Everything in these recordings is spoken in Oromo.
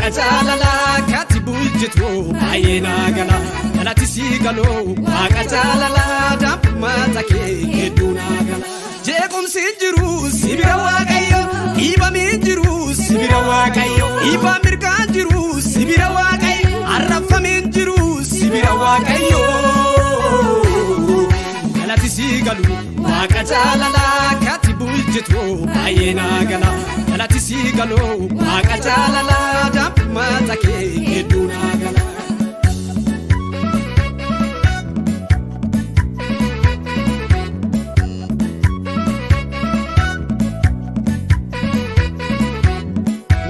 waaqa jaalalaa kati bulchitu baay'ina gala galati sii galoo waaqa jaalalaa dammata kee hedduu naa gala jeequmsi jiru sibira waaqayyo dhiibamee jiru sibira waaqayyo dhiibaa mirgaa jiru sibira waaqayyo arrafamee jiru sibira waaqayyo galati sii galuu waaqa jaalalaa kati bulchitu baay'ina gala galati sii galoo waaqa jaalalaa dammata kee hedduu naa gala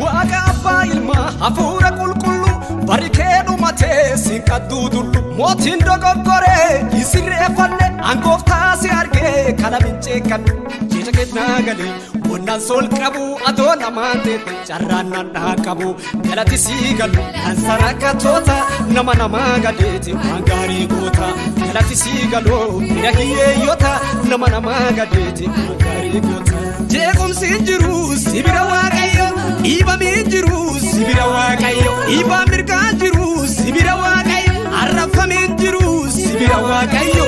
waaqa abbaa ilmaa hafuura qulqullu barikeedhu matee si qaddudullu mootiin dogoggoree isirreeffanne angooftaa si argee kana minceekkanne jecha kennaa galee wonnaan sol qabu adoo namaan teete carraan naannaa qabu galati sii galu dansa rakkatoota namaa gadeeti waan gaarii goota galati sii galoo bira hiyyeeyyota namaa gadeeti waan gaarii goota jeequmsi jiru sibira waaqayyo dhiibamee jiru sibira waaqayyo dhiibaa mirgaa jiru sibira waaqayyo arrafamee jiru sibira waaqayyo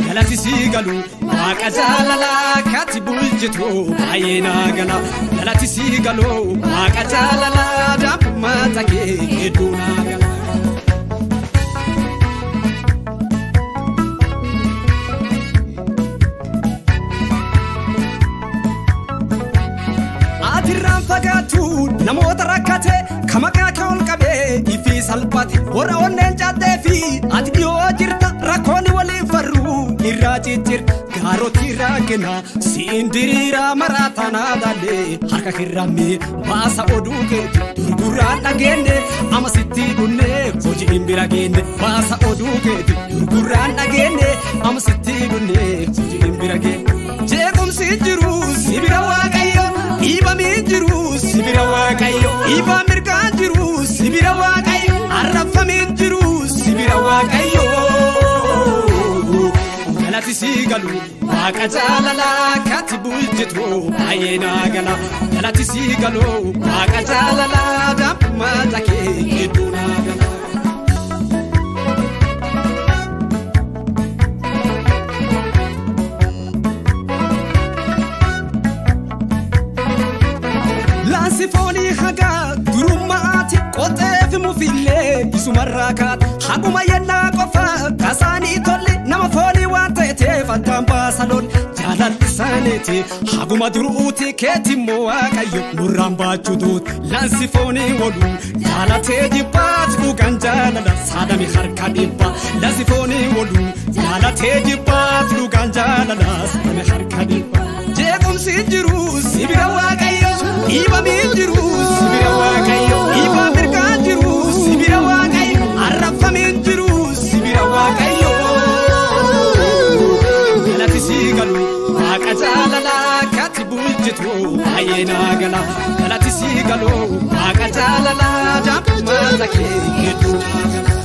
galati sii galuu waaqa jaalalaa kati bulchitu baay'ina gala galati sii galoo waaqa jaalalaa dammata kee hedduu naa gala atirraan fagaatu namoota rakkate kamaqaa kee ol qabee ifii salphate warra onneen caddee fi ati dhiyoo jirta rakkoonni waliin farruu irraa ciccirta gaarootii rakkina siin diriiraa maraatanaa daalee harka kirrammee baasa oduu keeti gurguraan dhageenye ama sitti dhunnee hojii hin bira geenne baasa oduu keeti gurguraan dhageenye ama sitti dhunnee hojii hin bira geenne jeequmsi jiru sibira waaqayyo dhiibamee jiru sibira waaqayyo dhiibaa mirgaa jiru sibira waaqayyo arrafamee jiru sibira waaqayyo galati sii galuu waaqa jaalalaa kati bulchitu baay'ina gala galati sii galoo waaqa jaalalaa dammata kee hedduu naa gala laansifoonii hagaa durummaati qoxeefi mufillee isumarraa kaata haguma yennaa qofa kasaanii tolli nama foonii waan ta'eteef addaan baasa lolli jaalalli isaaniiti haguma duruuti keetimmoo waaqayyo nurraan baachuu duuti laansifoonii waluu jaalatee jibbaati dhugaan jaalala saadami harka dhibba laansifoonii waluu jaalatee jibbaati dhugaan jaalala saadami harka dhibba jeequmsi jiru sibira waaqayyo dhiibamee jiru sibira waaqayyo dhiibaa mirgaa jiru sibira waaqayyo arrafamee jiru sibira waaqayyo galati sii galuu waaqa jaalalaa kati bulchitu baay'ina gala galati sii galoo waaqa jaalalaa dammata kee hedduu naa gala